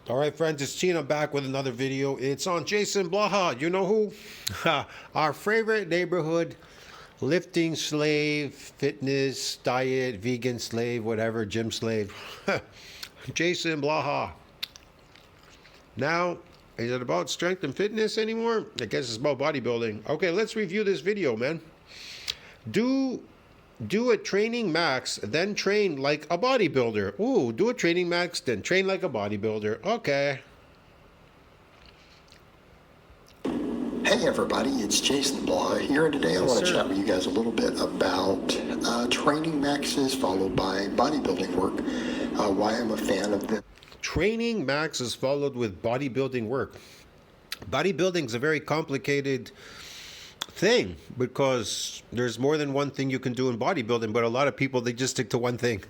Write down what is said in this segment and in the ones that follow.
All right, friends, it's Tina back with another video. It's on JasonBlaha. You know who? Our favorite neighborhood lifting slave, fitness, diet, vegan slave, whatever, gym slave. JasonBlaha. Now, is it about strength and fitness anymore? I guess it's about bodybuilding. Okay, let's review this video, man. Do a training max, then train like a bodybuilder. Ooh, do a training max, then train like a bodybuilder. Okay. Hey everybody, it's JasonBlaha here, and today I want to chat with you guys a little bit about training maxes followed by bodybuilding work, why I'm a fan of them. Training max is followed with bodybuilding work. Bodybuilding is a very complicated thing because there's more than one thing you can do in bodybuilding, but a lot of people, they just stick to one thing.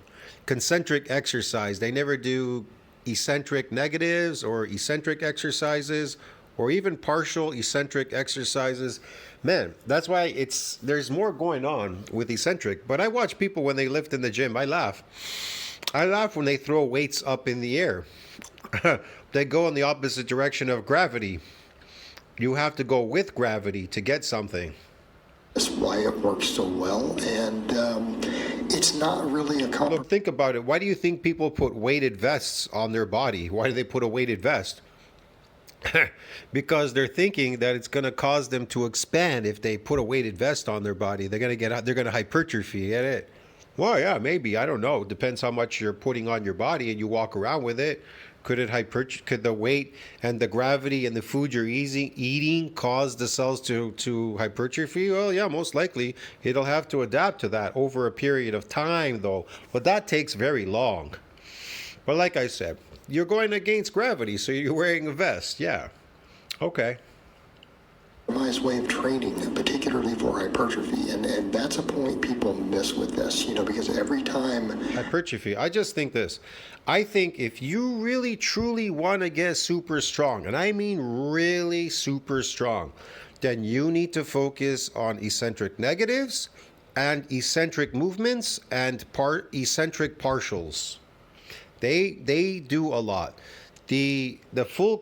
Concentric exercise. They never do eccentric negatives or eccentric exercises or even partial eccentric exercises. Man, that's why there's more going on with eccentric. But I watch people when they lift in the gym. I laugh when they throw weights up in the air. They go in the opposite direction of gravity. You have to go with gravity to get something. That's why it works so well, and it's not really a Look, think about it. Why do you think people put weighted vests on their body? Why do they put a weighted vest? Because they're thinking that it's going to cause them to expand if they put a weighted vest on their body. They're going to hypertrophy. Get it? Well, yeah, maybe. I don't know. Depends how much you're putting on your body and you walk around with it. Could the weight and the gravity and the food you're eating cause the cells to hypertrophy? Well, yeah, most likely. It'll have to adapt to that over a period of time, though. But that takes very long. But like I said, you're going against gravity, so you're wearing a vest. Yeah. Okay. Way of training, particularly for hypertrophy, and that's a point people miss with this, because every time hypertrophy, I just think this. I think if you really truly want to get super strong, and I mean really super strong, then you need to focus on eccentric negatives and eccentric movements and eccentric partials. They do a lot. The full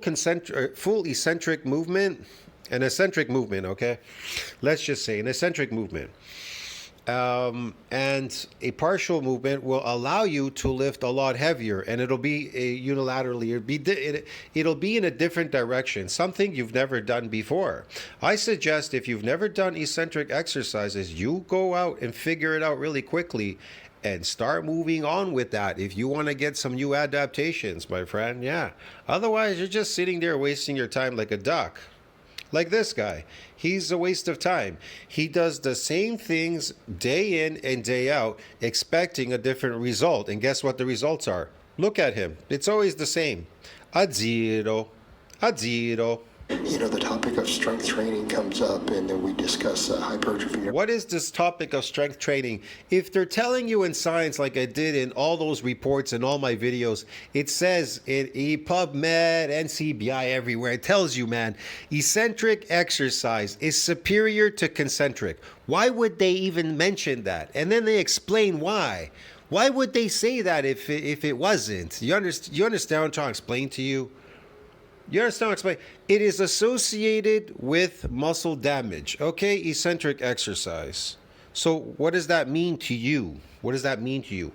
eccentric movement. An eccentric movement, okay? Let's just say an eccentric movement. And a partial movement will allow you to lift a lot heavier, and it'll be unilaterally. It'll be in a different direction, something you've never done before. I suggest if you've never done eccentric exercises, you go out and figure it out really quickly and start moving on with that if you want to get some new adaptations, my friend. Yeah. Otherwise, you're just sitting there wasting your time like a duck. Like this guy, he's a waste of time. He does the same things day in and day out, expecting a different result. And guess what the results are? Look at him. It's always the same. A zero. A zero. The topic of strength training comes up, and then we discuss hypertrophy. What is this topic of strength training? If they're telling you in science, like I did in all those reports and all my videos, it says in PubMed, NCBI, everywhere, it tells you, man, eccentric exercise is superior to concentric. Why would they even mention that? And then they explain why. Why would they say that if it wasn't? You understand what I'm trying to explain to you? You understand what I'm explaining? It is associated with muscle damage. Okay, eccentric exercise. So what does that mean to you? What does that mean to you?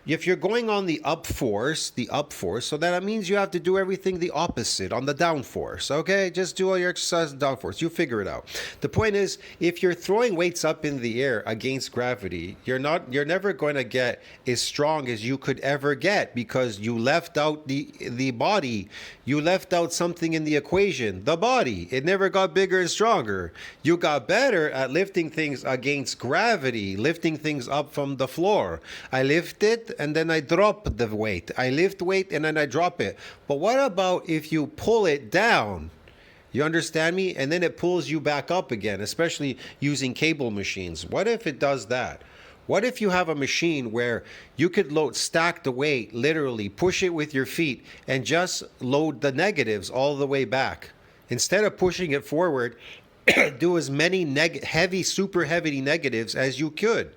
If you're going on the up force, so that means you have to do everything the opposite on the down force, okay? Just do all your exercise down force. You figure it out. The point is, if you're throwing weights up in the air against gravity, you're never going to get as strong as you could ever get because you left out the body. You left out something in the equation, the body. It never got bigger and stronger. You got better at lifting things against gravity, lifting things up from the floor. I lift it and then I drop the weight. I lift weight and then I drop it. But what about if you pull it down? You understand me? And then it pulls you back up again, especially using cable machines. What if it does that? What if you have a machine where you could stack the weight, literally push it with your feet and just load the negatives all the way back? Instead of pushing it forward, do as many super heavy negatives as you could.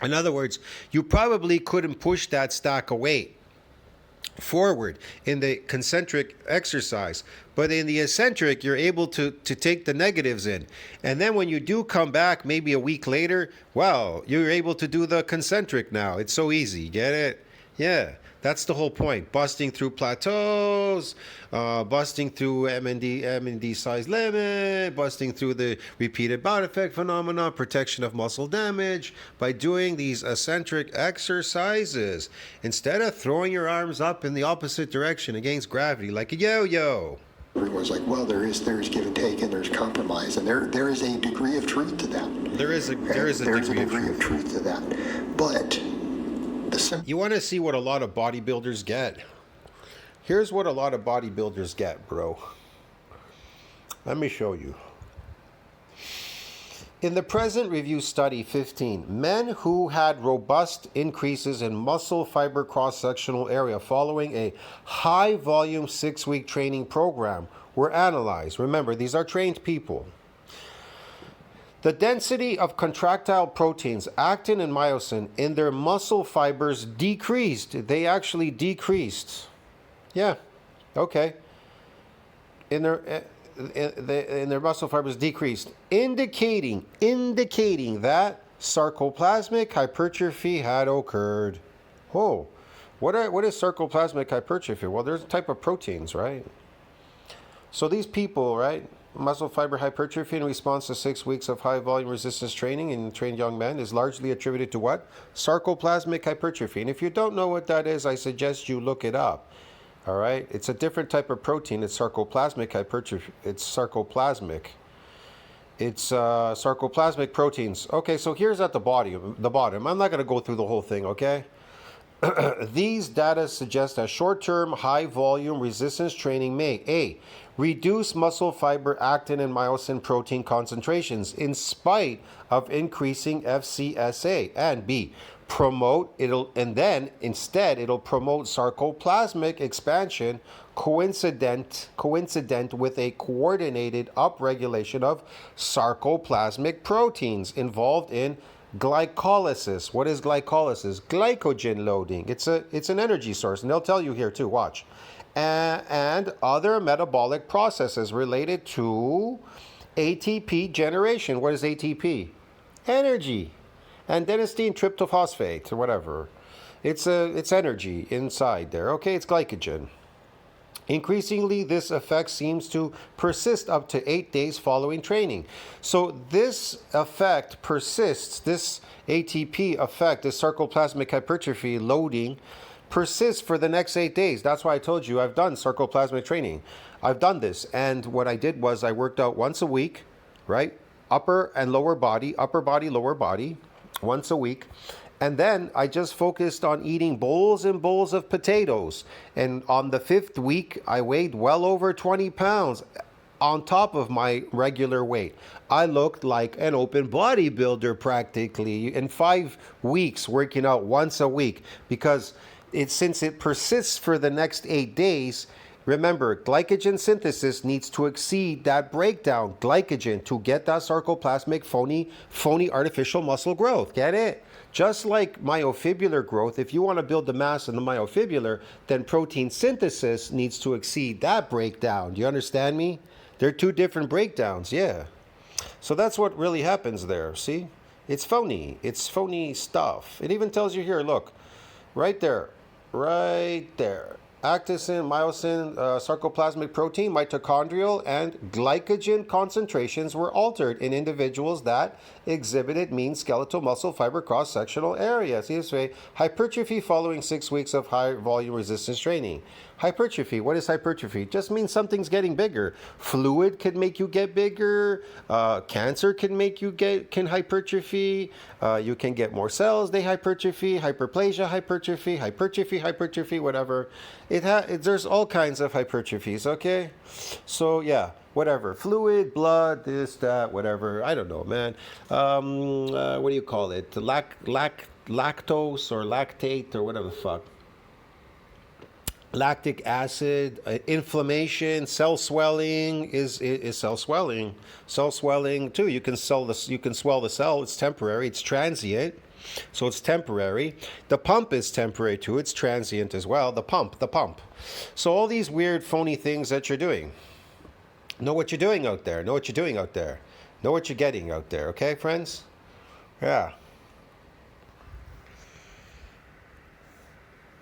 In other words, you probably couldn't push that stack of weight. forward in the concentric exercise, but in the eccentric you're able to take the negatives in, and then when you do come back maybe a week later, well, you're able to do the concentric now. It's so easy, get it? Yeah, that's the whole point. Busting through plateaus, busting through M&D size limit, busting through the repeated bout effect phenomenon, protection of muscle damage by doing these eccentric exercises instead of throwing your arms up in the opposite direction against gravity like a yo-yo. Everyone's like, well, there's give and take and there's compromise, and there is a degree of truth to that. There's a degree of truth to that, but you want to see what a lot of bodybuilders get? Here's what a lot of bodybuilders get, bro. Let me show you. In the present review study 15, men who had robust increases in muscle fiber cross-sectional area following a high-volume 6-week training program were analyzed. Remember, these are trained people. The density of contractile proteins, actin and myosin, in their muscle fibers decreased. They actually decreased. Yeah, okay. In their muscle fibers decreased, indicating that sarcoplasmic hypertrophy had occurred. Oh, what is sarcoplasmic hypertrophy? Well, there's a type of proteins, right? So these people, right? Muscle fiber hypertrophy in response to 6 weeks of high volume resistance training in trained young men is largely attributed to what? Sarcoplasmic hypertrophy. And if you don't know what that is, I suggest you look it up. All right? It's a different type of protein. It's sarcoplasmic hypertrophy. It's sarcoplasmic. It's sarcoplasmic proteins. Okay, so here's at the bottom. I'm not going to go through the whole thing, okay? These data suggest that short-term, high-volume resistance training may A. reduce muscle fiber actin and myosin protein concentrations in spite of increasing FCSA, and B. it'll promote sarcoplasmic expansion coincident with a coordinated upregulation of sarcoplasmic proteins involved in glycolysis. What is glycolysis? Glycogen loading. It's an energy source, and they'll tell you here too. Watch, and other metabolic processes related to ATP generation. What is ATP? Energy, and adenosine tryptophosphate or whatever. It's energy inside there. Okay, it's glycogen. Increasingly, this effect seems to persist up to 8 days following training. So this effect persists, this ATP effect, this sarcoplasmic hypertrophy loading, persists for the next 8 days. That's why I told you I've done sarcoplasmic training. I've done this. And what I did was I worked out once a week, right? Upper and lower body, upper body, lower body, once a week. And then I just focused on eating bowls and bowls of potatoes. And on the 5th week, I weighed well over 20 pounds on top of my regular weight. I looked like an open bodybuilder practically in 5 weeks, working out once a week. Because since it persists for the next 8 days, remember, glycogen synthesis needs to exceed that breakdown. Glycogen to get that sarcoplasmic phony artificial muscle growth. Get it? Just like myofibrillar growth, if you want to build the mass in the myofibrillar, then protein synthesis needs to exceed that breakdown. Do you understand me? They're two different breakdowns, yeah. So that's what really happens there, see? It's phony. It's phony stuff. It even tells you here, look, right there. Actin, myosin, sarcoplasmic protein, mitochondrial, and glycogen concentrations were altered in individuals that exhibited mean skeletal muscle fiber cross-sectional area. See this way? Hypertrophy following 6 weeks of high-volume resistance training. Hypertrophy. What is hypertrophy? Just means something's getting bigger. Fluid can make you get bigger. Cancer can make you can hypertrophy. You can get more cells. They hypertrophy. Hyperplasia, hypertrophy, whatever. There's all kinds of hypertrophies. Okay, so yeah, whatever. Fluid, blood, this, that, whatever. I don't know, man. What do you call it? Lactose or lactate or whatever the fuck. Lactic acid, inflammation, cell swelling is cell swelling. Cell swelling too. You can swell the cell. It's temporary. It's transient. So it's temporary. The pump is temporary too. It's transient as well. The pump. So all these weird, phony things that you're doing. Know what you're doing out there. Know what you're doing out there. Know what you're getting out there. Okay, friends? Yeah.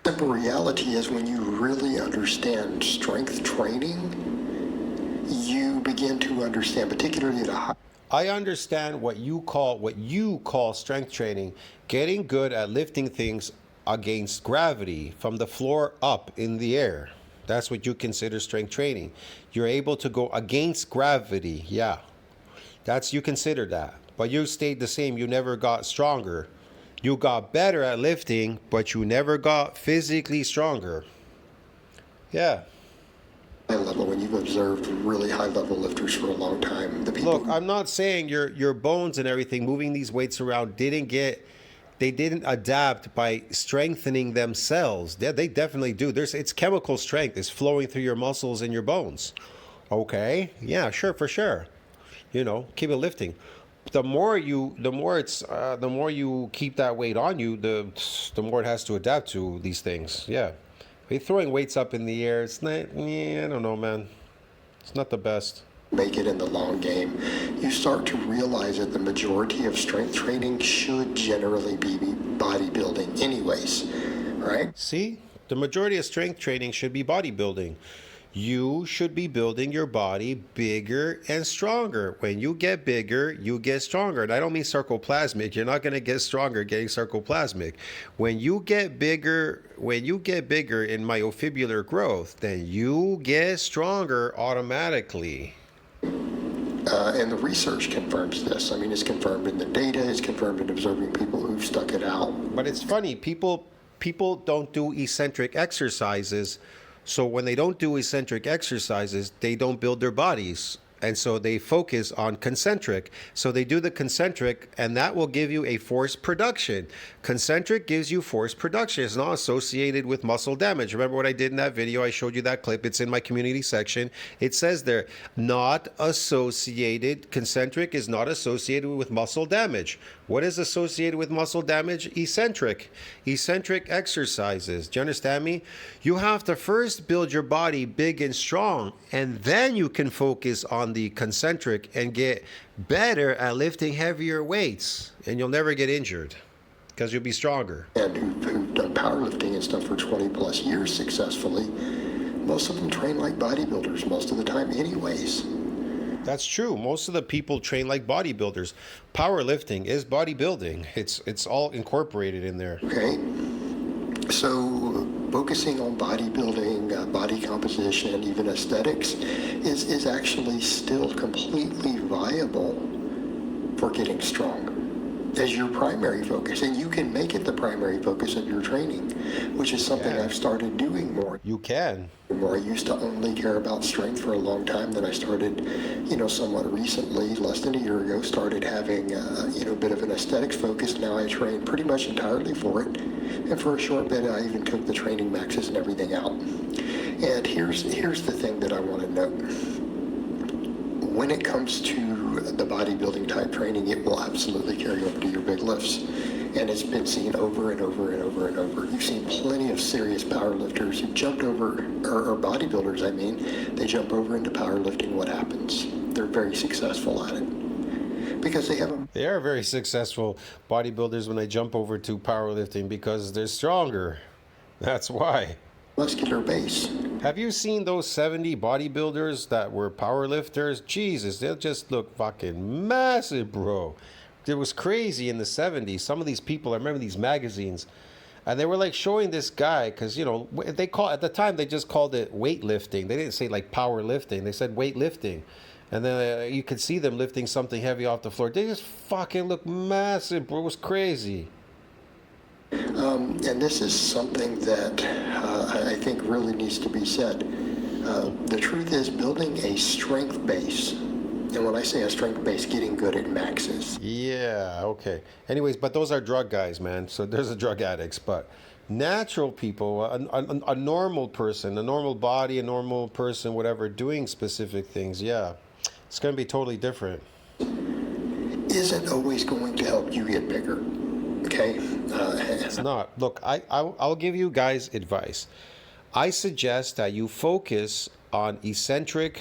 Simple reality is when you really understand strength training, you begin to understand, particularly at a high. I understand what you call strength training, getting good at lifting things against gravity from the floor up in the air. That's what you consider strength training. You're able to go against gravity. Yeah. You consider that. But you stayed the same. You never got stronger. You got better at lifting, but you never got physically stronger. Yeah. High level, when you've observed really high level lifters for a long time, the people. Look, I'm not saying your bones and everything moving these weights around didn't adapt by strengthening themselves. They definitely do. It's chemical strength. It's flowing through your muscles and your bones. Okay, yeah, sure, for sure. Keep it lifting. The more you keep that weight on you, the more it has to adapt to these things. Yeah. Throwing weights up in the air, it's not, I don't know, man. It's not the best. Make it in the long game, you start to realize that the majority of strength training should generally be bodybuilding anyways, right? See? The majority of strength training should be bodybuilding. You should be building your body bigger and stronger. When you get bigger, you get stronger. And I don't mean sarcoplasmic. You're not going to get stronger getting sarcoplasmic. When you get bigger in myofibrillar growth, then you get stronger automatically. And the research confirms this. I mean, it's confirmed in the data. It's confirmed in observing people who've stuck it out. But it's funny. People don't do eccentric exercises. So when they don't do eccentric exercises, they don't build their bodies. And so they focus on concentric. So they do the concentric, and that will give you a force production. Concentric gives you force production. It's not associated with muscle damage. Remember what I did in that video? I showed you that clip. It's in my community section. It says there, not associated. Concentric is not associated with muscle damage. What is associated with muscle damage? Eccentric exercises. Do you understand me? You have to first build your body big and strong, and then you can focus on the concentric and get better at lifting heavier weights, and you'll never get injured because you'll be stronger. And who've done powerlifting and stuff for 20 plus years successfully, most of them train like bodybuilders most of the time anyways. That's true. Most of the people train like bodybuilders. Powerlifting is bodybuilding. It's all incorporated in there. Okay. So focusing on bodybuilding, body composition, even aesthetics is actually still completely viable for getting strong as your primary focus. And you can make it the primary focus of your training, which is something I've started doing more. You can. Where I used to only care about strength for a long time, then I started, somewhat recently, less than a year ago, started having, a bit of an aesthetics focus. Now I train pretty much entirely for it. And for a short bit, I even took the training maxes and everything out. And here's the thing that I want to note. When it comes to the bodybuilding type training, it will absolutely carry over to your big lifts. And it's been seen over and over and over and over. You've seen plenty of serious powerlifters who jumped over, or bodybuilders, they jump over into powerlifting. What happens? They're very successful at it. Because They are very successful bodybuilders when they jump over to powerlifting because they're stronger. That's why. Muscular base. Have you seen those 70 bodybuilders that were powerlifters? Jesus, they just look fucking massive, bro. It was crazy in the 70s. Some of these people, I remember these magazines, and they were like showing this guy because, at the time they just called it weightlifting. They didn't say like powerlifting. They said weightlifting. And then you could see them lifting something heavy off the floor. They just fucking look massive, bro. It was crazy. And this is something that I think really needs to be said. The truth is building a strength base. And when I say a strength base, getting good at maxes. Yeah, okay. Anyways, but those are drug guys, man. So there's the drug addicts. But natural people, a normal person, a normal body, a normal person, whatever, doing specific things, yeah. It's going to be totally different. Isn't always going to help you get bigger. Okay. It's not. Look, I'll give you guys advice. I suggest that you focus on eccentric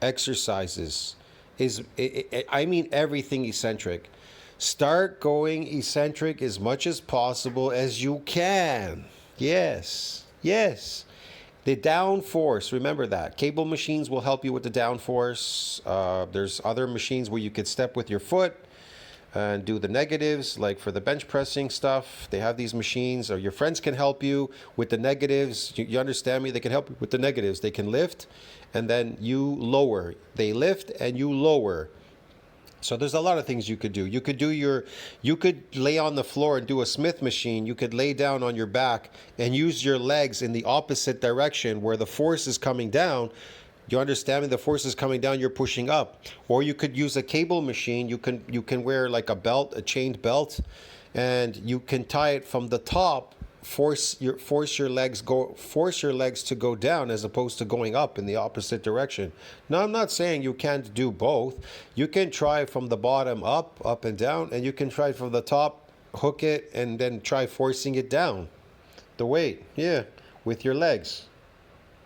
exercises. I mean everything eccentric. Start going eccentric as much as possible as you can. Yes, yes. The downforce, remember that. Cable machines will help you with the downforce. There's other machines where you could step with your foot and do the negatives, like for the bench pressing stuff. They have these machines, or your friends can help you with the negatives. You understand me? They can help you with the negatives. They can lift and then you lower. They lift and you lower. So there's a lot of things you could do. You could lay on the floor and do a Smith machine. You could lay down on your back and use your legs in the opposite direction where the force is coming down. You understand me? The force is coming down, you're pushing up. Or you could use a cable machine. You can wear like a belt, a chained belt, and you can tie it from the top. Force your legs to go down as opposed to going up in the opposite direction. Now, I'm not saying you can't do both. You can try from the bottom up and down, and you can try from the top, hook it, and then try forcing it down. The weight, yeah, with your legs.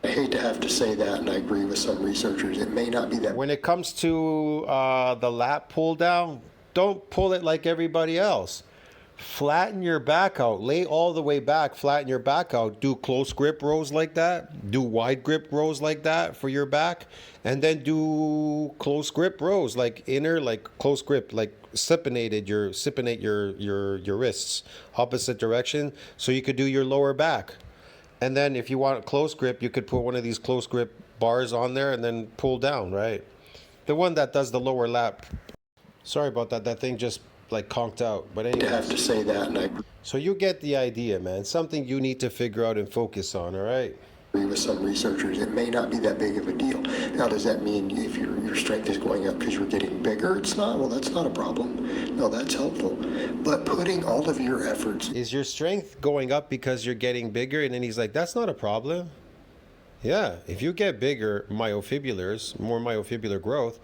I hate to have to say that, and I agree with some researchers. It may not be that. When it comes to the lat pull down, don't pull it like everybody else. Flatten your back out. Lay all the way back. Flatten your back out. Do close grip rows like that. Do wide grip rows like that for your back. And then do close grip rows like inner, like close grip, like supinate your wrists opposite direction. So you could do your lower back. And then if you want a close grip, you could put one of these close grip bars on there and then pull down, right? The one that does the lower lat. Sorry about that. That thing just like conked out. But anyway. To have to say that, and I So you get the idea, man. Something you need to figure out and focus on, all right? agree with some researchers. It may not be that big of a deal. Now, does that mean if your strength is going up because you're getting bigger? It's not. Well, that's not a problem. No, that's helpful. But putting all of your efforts. Is your strength going up because you're getting bigger? And then he's like, that's not a problem. Yeah, if you get bigger myofibulars, more myofibullar growth,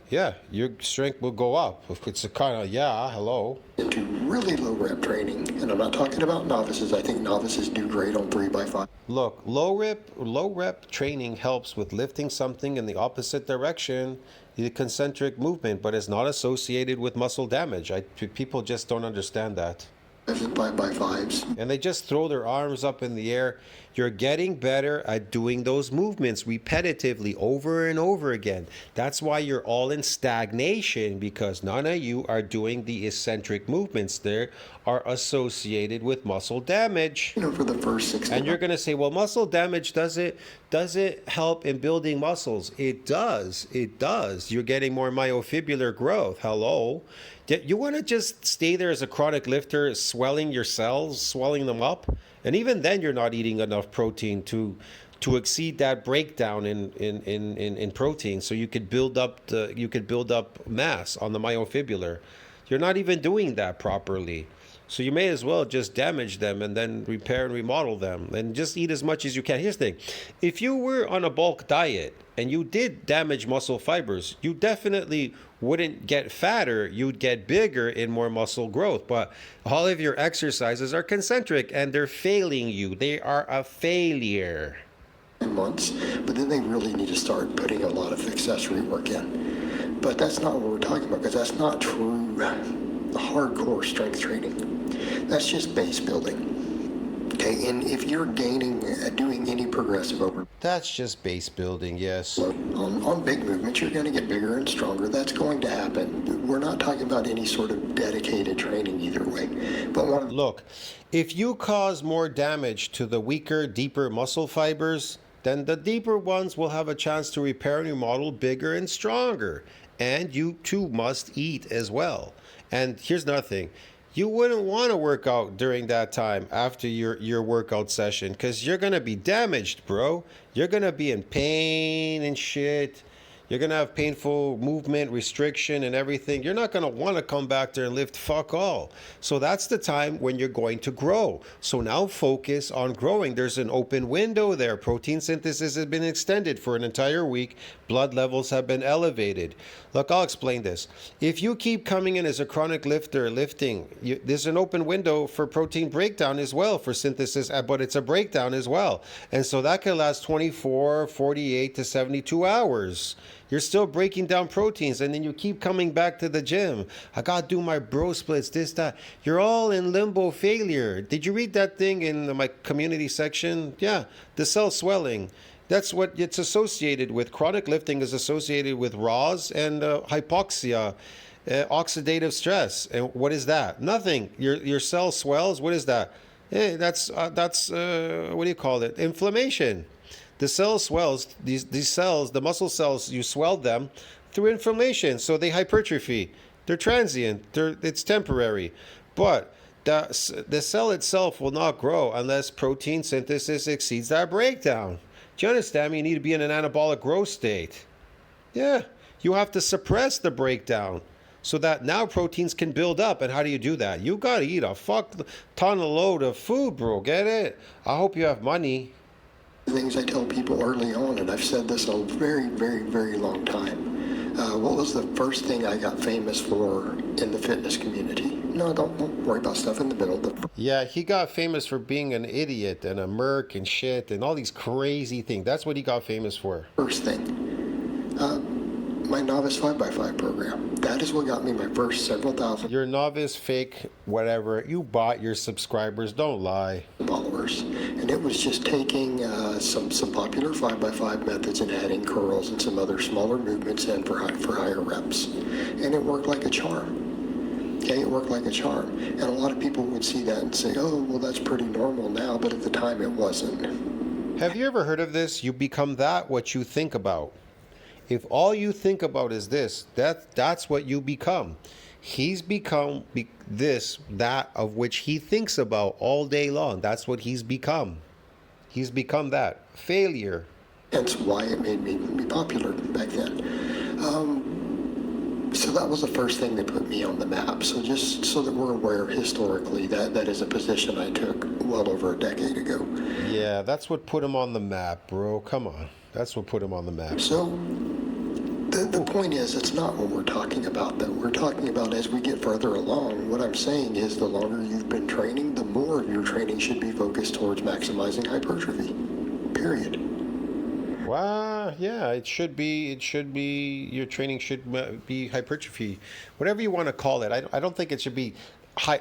yeah, your strength will go up. It's a kind of, yeah, hello. Into really low rep training, and I'm not talking about novices. I think novices do great on 3x5. Look, low rep training helps with lifting something in the opposite direction, the concentric movement, but it's not associated with muscle damage. People just don't understand that. 5x5s. And they just throw their arms up in the air. You're getting better at doing those movements repetitively over and over again. That's why you're all in stagnation, because none of you are doing the eccentric movements there are associated with muscle damage. You know, for the first 6 And you're going to say, well, muscle damage, does it help in building muscles? It does. It does. You're getting more myofibullar growth. Hello. You want to just stay there as a chronic lifter, swelling your cells, swelling them up? And even then, you're not eating enough protein to exceed that breakdown in protein, so you could build up mass on the myofibullar. You're not even doing that properly. So you may as well just damage them and then repair and remodel them and just eat as much as you can. Here's the thing. If you were on a bulk diet and you did damage muscle fibers, you definitely wouldn't get fatter. You'd get bigger in more muscle growth. But all of your exercises are concentric and they're failing you. They are a failure. months, but then they really need to start putting a lot of accessory work in. But that's not what we're talking about, because that's not true hardcore strength training. That's just base building. Okay, and if you're doing any progressive over... That's just base building, yes. On big movements, you're going to get bigger and stronger. That's going to happen. We're not talking about any sort of dedicated training either way. But Look, if you cause more damage to the weaker, deeper muscle fibers, then the deeper ones will have a chance to repair and remodel bigger and stronger. And you too must eat as well. And here's another thing. You wouldn't want to work out during that time after your workout session, because you're going to be damaged, bro. You're going to be in pain and shit. You're going to have painful movement, restriction, and everything. You're not going to want to come back there and lift fuck all. So that's the time when you're going to grow. So now focus on growing. There's an open window there. Protein synthesis has been extended for an entire week. Blood levels have been elevated. Look, I'll explain this. If you keep coming in as a chronic lifter, lifting, there's an open window for protein breakdown as well for synthesis, but it's a breakdown as well. And so that can last 24, 48 to 72 hours. You're still breaking down proteins, and then you keep coming back to the gym. I gotta do my bro splits, this, that. You're all in limbo failure. Did you read that thing in my community section? Yeah, the cell swelling. That's what it's associated with. Chronic lifting is associated with RAS and hypoxia, oxidative stress. And what is that? Nothing. Your cell swells. What is that? That's what do you call it? Inflammation. The cell swells. These cells, the muscle cells, you swell them through inflammation. So they hypertrophy. They're transient. It's temporary. But the cell itself will not grow unless protein synthesis exceeds that breakdown. Do you understand me? You need to be in an anabolic growth state. Yeah, you have to suppress the breakdown so that now proteins can build up. And how do you do that? You got to eat a fuck ton of load of food, bro. Get it? I hope you have money. Things I tell people early on, and I've said this a very, very, very long time. What was the first thing I got famous for in the fitness community? No, don't worry about stuff in the middle. Yeah, he got famous for being an idiot and a merc and shit and all these crazy things. That's what he got famous for. First thing, my novice 5x5 program. That is what got me my first several thousand. Your novice, fake, whatever. You bought your subscribers. Don't lie. Followers, and it was just taking some popular 5x5 methods and adding curls and some other smaller movements in for higher reps, and it worked like a charm. Okay, it worked like a charm, and a lot of people would see that and say, "Oh, well, that's pretty normal now," but at the time, it wasn't. Have you ever heard of this? You become that what you think about. If all you think about is this, that's what you become. He's become that of which he thinks about all day long. That's what he's become. He's become that. Failure. That's why it made me popular back then. So that was the first thing that put me on the map. So just so that we're aware historically, that is a position I took well over a decade ago. Yeah, that's what put him on the map, bro. Come on. That's what put him on the map. So the point is, it's not what we're talking about, that we're talking about as we get further along. What I'm saying is the longer you've been training, the more of your training should be focused towards maximizing hypertrophy. Period. Well, yeah, it should be, your training should be hypertrophy. Whatever you want to call it. I don't think it should be,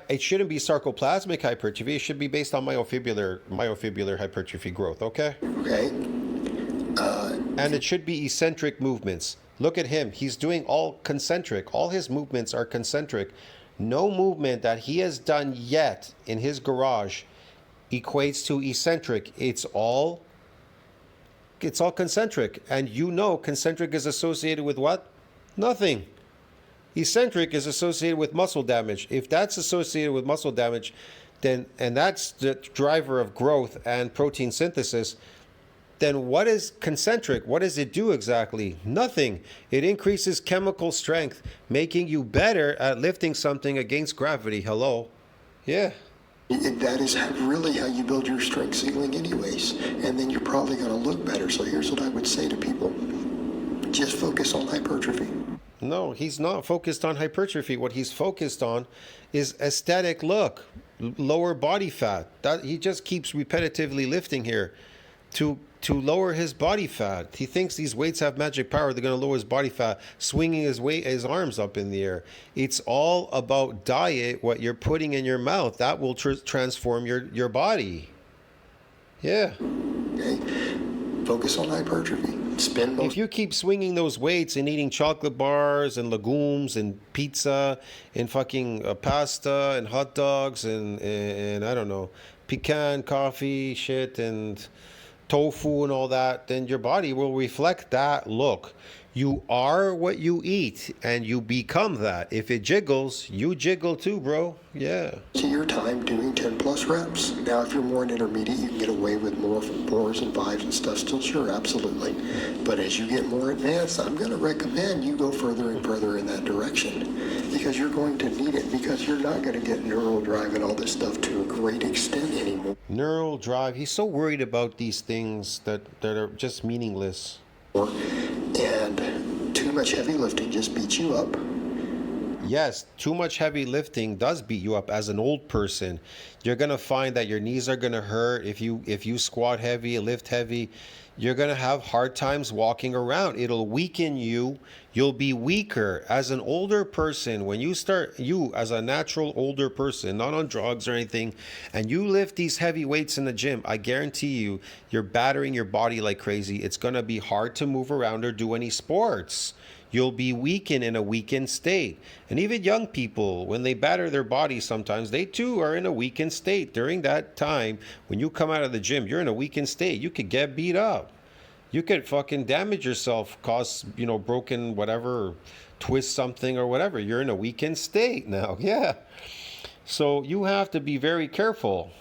it shouldn't be sarcoplasmic hypertrophy. It should be based on myofibular hypertrophy growth, okay? Okay. And it should be eccentric movements. Look at him. He's doing all concentric. All his movements are concentric. No movement that he has done yet in his garage equates to eccentric. It's all concentric. And you know concentric is associated with what? Nothing. Eccentric is associated with muscle damage. If that's associated with muscle damage, then, and that's the driver of growth and protein synthesis, then what is concentric? What does it do exactly? Nothing. It increases chemical strength, making you better at lifting something against gravity. Hello? Yeah. That is really how you build your strength ceiling anyways. And then you're probably going to look better. So here's what I would say to people. Just focus on hypertrophy. No, he's not focused on hypertrophy. What he's focused on is aesthetic look, lower body fat. That he just keeps repetitively lifting here to lower his body fat. He thinks these weights have magic power. They're going to lower his body fat, swinging his arms up in the air. It's all about diet, what you're putting in your mouth. That will transform your body. Yeah. Okay. Focus on hypertrophy. If you keep swinging those weights and eating chocolate bars and legumes and pizza and fucking pasta and hot dogs and I don't know, pecan coffee shit and tofu and all that, then your body will reflect that look. You are what you eat, and you become that. If it jiggles, you jiggle too, bro. Yeah. To your time doing 10 plus reps. Now, if you're more an intermediate, you can get away with more fours and fives and stuff still, sure, absolutely. But as you get more advanced, I'm going to recommend you go further and further in that direction because you're going to need it, because you're not going to get neural drive and all this stuff to a great extent anymore. Neural drive. He's so worried about these things that are just meaningless. And too much heavy lifting just beats you up. Yes, too much heavy lifting does beat you up as an old person. You're going to find that your knees are going to hurt if you squat heavy, lift heavy. You're going to have hard times walking around. It'll weaken you. You'll be weaker as an older person. When you as a natural older person, not on drugs or anything, and you lift these heavy weights in the gym, I guarantee you, you're battering your body like crazy. It's going to be hard to move around or do any sports. You'll be weakened in a weakened state. And even young people, when they batter their bodies sometimes, they too are in a weakened state. During that time, when you come out of the gym, you're in a weakened state. You could get beat up. You could fucking damage yourself, cause, broken whatever, or twist something or whatever. You're in a weakened state now. Yeah. So you have to be very careful,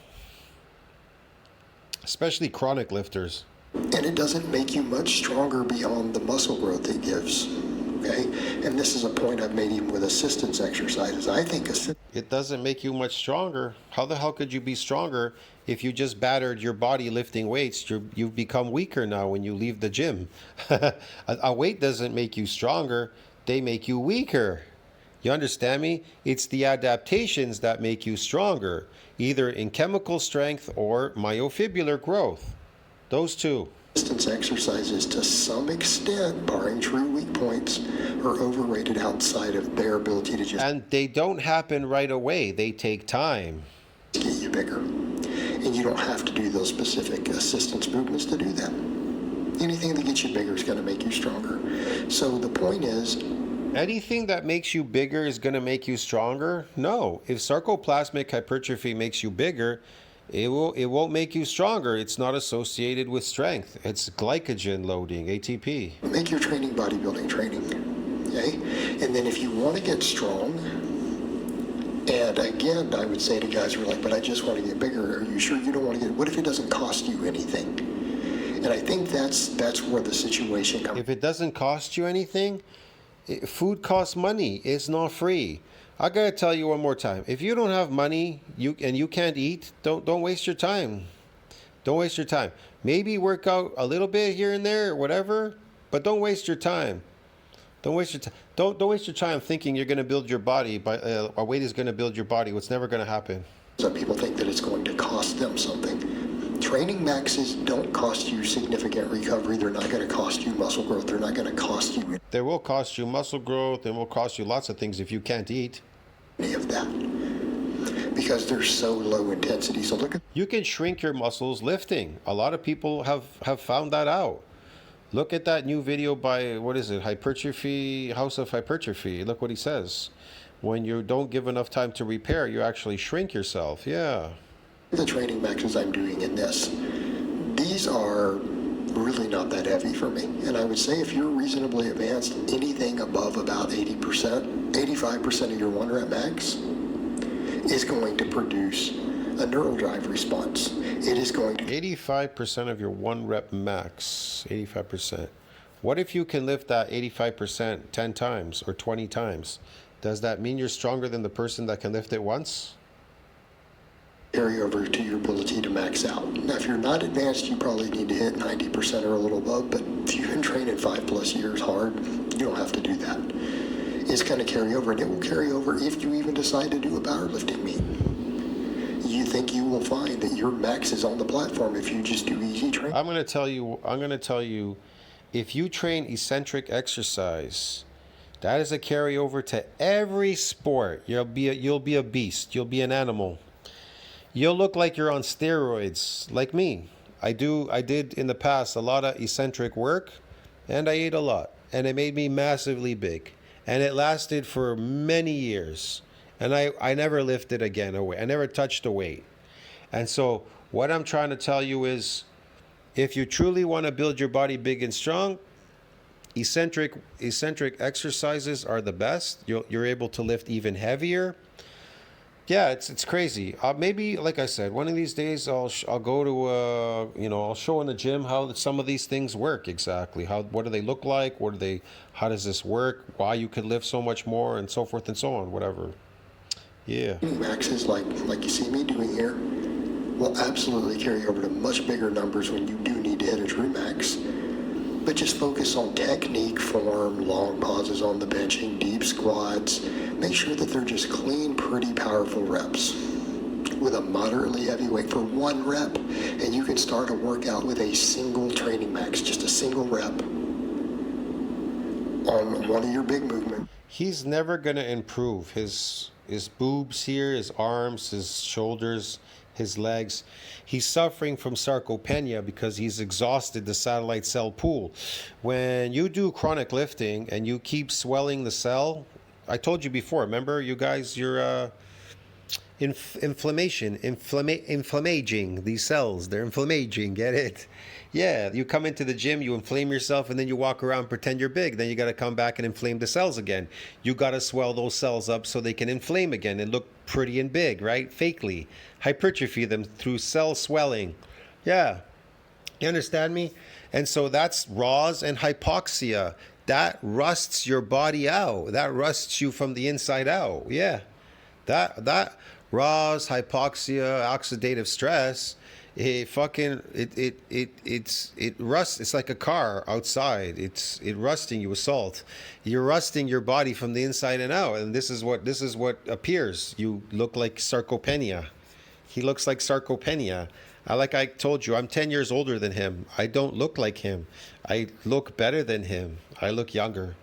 especially chronic lifters. And it doesn't make you much stronger beyond the muscle growth it gives. Okay? And this is a point I've made even with assistance exercises. I think it doesn't make you much stronger. How the hell could you be stronger if you just battered your body lifting weights? You've become weaker now when you leave the gym. A weight doesn't make you stronger. They make you weaker. You understand me? It's the adaptations that make you stronger, either in chemical strength or myofibrillar growth. Those two. Resistance exercises, to some extent, barring true weak points, are overrated outside of their ability to just... And they don't happen right away. They take time. ...get you bigger. And you don't have to do those specific assistance movements to do that. Anything that gets you bigger is going to make you stronger. So the point is... Anything that makes you bigger is going to make you stronger? No. If sarcoplasmic hypertrophy makes you bigger, it won't make you stronger. It's not associated with strength. It's glycogen loading, ATP. Make your training bodybuilding training, okay? And then if you want to get strong, and again, I would say to guys who are like, but I just want to get bigger. Are you sure you don't want to get, what if it doesn't cost you anything? And I think that's where the situation comes. If it doesn't cost you anything, food costs money. It's not free. I gotta tell you one more time. If you don't have money, you can't eat, don't waste your time. Don't waste your time. Maybe work out a little bit here and there, or whatever, but don't waste your time. Don't waste your time. Don't waste your time thinking you're gonna build your body. A weight is gonna build your body. What's never gonna happen. Some people think that it's going to cost them something. Training maxes don't cost you significant recovery. They're not going to cost you muscle growth. They're not going to cost you... They will cost you muscle growth. They will cost you lots of things if you can't eat. ...any of that. Because they're so low intensity. So look at... You can shrink your muscles lifting. A lot of people have found that out. Look at that new video by, what is it, Hypertrophy, House of Hypertrophy. Look what he says. When you don't give enough time to repair, you actually shrink yourself. Yeah. The training maxes I'm doing in this, these are really not that heavy for me. And I would say if you're reasonably advanced, anything above about 80%, 85% of your 1 rep max is going to produce a neural drive response. It is going to... 85% of your 1 rep max, 85%. What if you can lift that 85% 10 times or 20 times? Does that mean you're stronger than the person that can lift it once? Carry over to your ability to max out. Now, if you're not advanced, you probably need to hit 90% or a little above, but if you've been training 5+ years hard, you don't have to do that. It's going to carry over, and it will carry over if you even decide to do a powerlifting meet. You think you will find that your max is on the platform if you just do easy training? I'm going to tell you, if you train eccentric exercise, that is a carryover to every sport. You'll be a beast. You'll be an animal. You'll look like you're on steroids, like me. I did in the past a lot of eccentric work, and I ate a lot, and it made me massively big, and it lasted for many years, and I never lifted again a weight. I never touched a weight. And so what I'm trying to tell you is, if you truly want to build your body big and strong, eccentric exercises are the best. You're able to lift even heavier. Yeah, it's crazy. Maybe, like I said, one of these days I'll go to I'll show in the gym how some of these things work exactly. What do they look like? How does this work? Why you can lift so much more, and so forth and so on. Whatever. Yeah. Maxes like you see me doing here will absolutely carry over to much bigger numbers when you do need to hit a true max. But just focus on technique, form, long pauses on the benching, deep squats. Make sure that they're just clean, pretty powerful reps with a moderately heavy weight for one rep. And you can start a workout with a single training max, just a single rep on one of your big movements. He's never going to improve. His boobs here, his arms, his shoulders, his legs. He's suffering from sarcopenia because he's exhausted the satellite cell pool. When you do chronic lifting and you keep swelling the cell, I told you before, remember, you guys, you're inflammaging these cells. They're inflammaging, get it? Yeah, you come into the gym, you inflame yourself, and then you walk around, pretend you're big. Then you got to come back and inflame the cells again. You got to swell those cells up so they can inflame again and look pretty and big, right? Fakely. Hypertrophy them through cell swelling. Yeah. You understand me? And so that's RAWs and hypoxia. That rusts your body out. That rusts you from the inside out. Yeah. That RAWs, hypoxia, oxidative stress, it rusts. It's like a car outside. It's rusting you with salt. You're rusting your body from the inside and out, and this is what appears. You look like sarcopenia. He looks like sarcopenia. Like I told you, I'm 10 years older than him. I don't look like him. I look better than him. I look younger.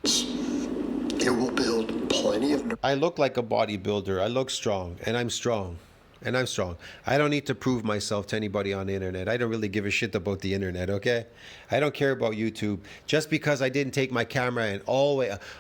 It will build plenty of... I look like a bodybuilder. I look strong, and I'm strong. And I'm strong. I don't need to prove myself to anybody on the internet. I don't really give a shit about the internet, okay? I don't care about YouTube. Just because I didn't take my camera and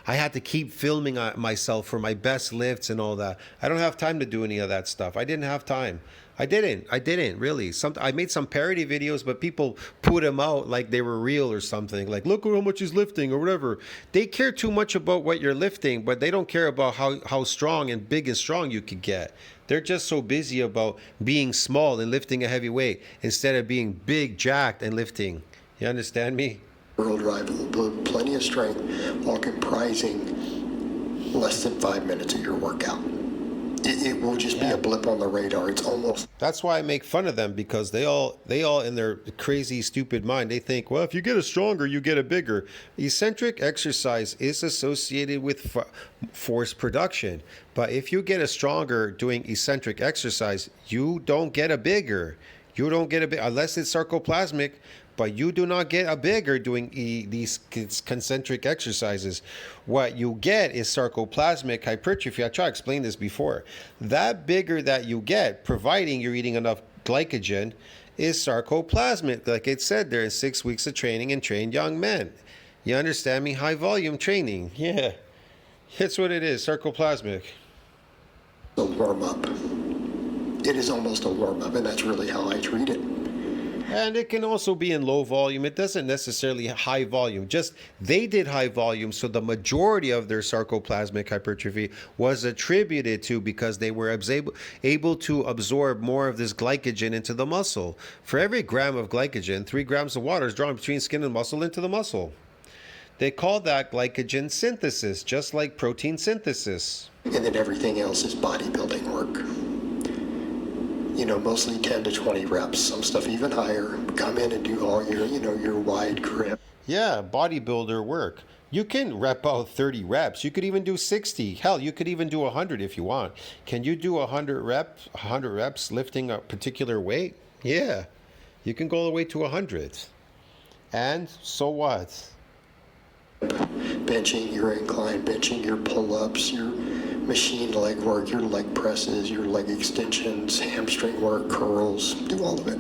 I had to keep filming myself for my best lifts and all that. I don't have time to do any of that stuff. I didn't have time. I didn't really. I made some parody videos, but people put them out like they were real or something. Like, look at how much he's lifting or whatever. They care too much about what you're lifting, but they don't care about how strong and big and strong you could get. They're just so busy about being small and lifting a heavy weight instead of being big, jacked, and lifting. You understand me? World rival will build plenty of strength while comprising less than 5 minutes of your workout. It will just be a blip on the radar. It's almost... That's why I make fun of them, because they all in their crazy, stupid mind, they think, well, if you get a stronger, you get a bigger. Eccentric exercise is associated with force production. But if you get a stronger doing eccentric exercise, you don't get a bigger. You don't get a big, unless it's sarcoplasmic, but you do not get a bigger doing these concentric exercises. What you get is sarcoplasmic hypertrophy. I tried to explain this before. That bigger that you get, providing you're eating enough glycogen, is sarcoplasmic. Like it said there, in 6 weeks of training and trained young men. You understand me? High volume training. Yeah. That's what it is, sarcoplasmic. A warm-up. It is almost a warm-up, and that's really how I treat it. And it can also be in low volume. It doesn't necessarily high volume. Just they did high volume, so the majority of their sarcoplasmic hypertrophy was attributed to because they were able to absorb more of this glycogen into the muscle. For every gram of glycogen, 3 grams of water is drawn between skin and muscle into the muscle. They call that glycogen synthesis, just like protein synthesis. And then everything else is bodybuilding work. You know, mostly 10 to 20 reps, some stuff even higher. Come in and do all your, your wide grip. Yeah, bodybuilder work. You can rep out 30 reps. You could even do 60. Hell, you could even do 100 if you want. Can you do 100 reps lifting a particular weight? Yeah, you can go all the way to 100. And so what? Benching, your incline benching, your pull-ups, your machine leg work, your leg presses, your leg extensions, hamstring work, curls, do all of it.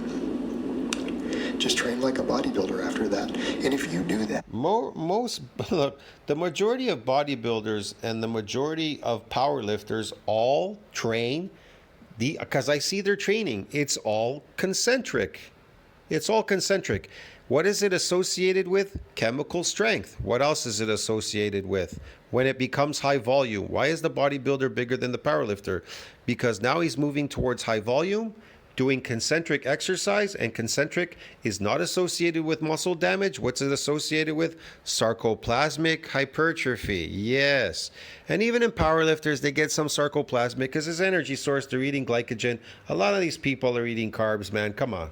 Just train like a bodybuilder after that. And if you do that... Look, the majority of bodybuilders and the majority of powerlifters all train, because I see their training, it's all concentric. It's all concentric. What is it associated with? Chemical strength. What else is it associated with? When it becomes high volume. Why is the bodybuilder bigger than the powerlifter? Because now he's moving towards high volume, doing concentric exercise, and concentric is not associated with muscle damage. What's it associated with? Sarcoplasmic hypertrophy. Yes. And even in powerlifters, they get some sarcoplasmic because his energy source, they're eating glycogen. A lot of these people are eating carbs, man. Come on.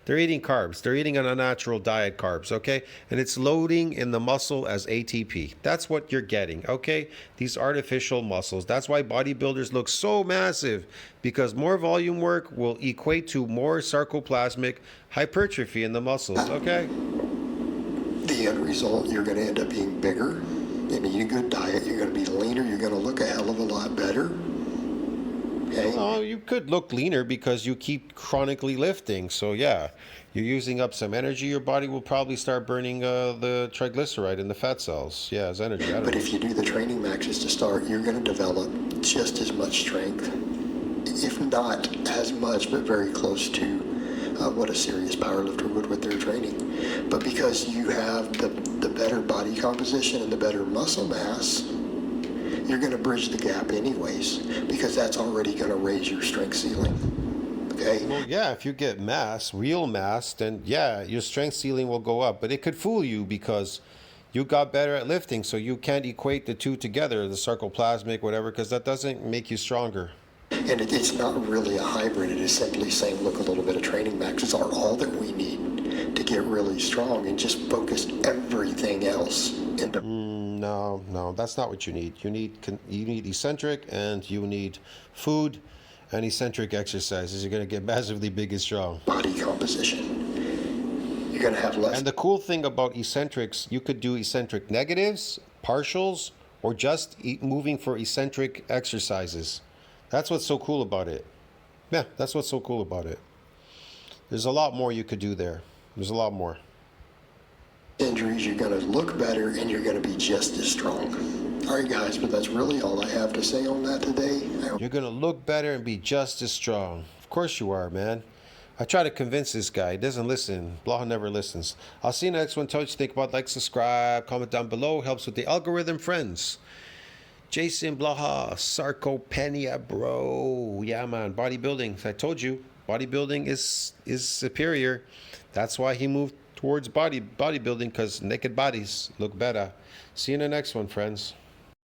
They're eating carbs. They're eating an unnatural diet carbs, okay? And it's loading in the muscle as ATP. That's what you're getting, okay? These artificial muscles. That's why bodybuilders look so massive, because more volume work will equate to more sarcoplasmic hypertrophy in the muscles, okay? The end result, you're going to end up being bigger and eat a good diet. You're going to be leaner. You're going to look a hell of a lot better. Okay. Oh, you could look leaner because you keep chronically lifting. So yeah, you're using up some energy. Your body will probably start burning the triglyceride in the fat cells. Yeah, as energy. But if you do the training maxes to start, you're going to develop just as much strength, if not as much, but very close to what a serious powerlifter would with their training. But because you have the better body composition and the better muscle mass, you're going to bridge the gap anyways, because that's already going to raise your strength ceiling. Okay? Well, yeah, if you get mass, real mass, then yeah, your strength ceiling will go up. But it could fool you because you got better at lifting, so you can't equate the two together, the sarcoplasmic, whatever, because that doesn't make you stronger. And it's not really a hybrid. It is simply saying, look, a little bit of training maxes are all that we need to get really strong, and just focus everything else into... No, that's not what you need. You need eccentric, and you need food and eccentric exercises. You're going to get massively big and strong. Body composition. You're going to have less. And the cool thing about eccentrics, you could do eccentric negatives, partials, or just moving for eccentric exercises. That's what's so cool about it. Yeah, that's what's so cool about it. There's a lot more you could do there. There's a lot more. Injuries, you're going to look better, and you're going to be just as strong. All right, guys, but that's really all I have to say on that today. You're going to look better and be just as strong. Of course you are, man. I try to convince this guy. He doesn't listen. Blaha never listens. I'll see you next one. Tell what you think about. Like, subscribe, comment down below. Helps with the algorithm, friends. JasonBlaha, Sarcopenia, bro. Yeah, man. Bodybuilding. I told you, bodybuilding is superior. That's why he moved towards bodybuilding, because naked bodies look better. See you in the next one, friends.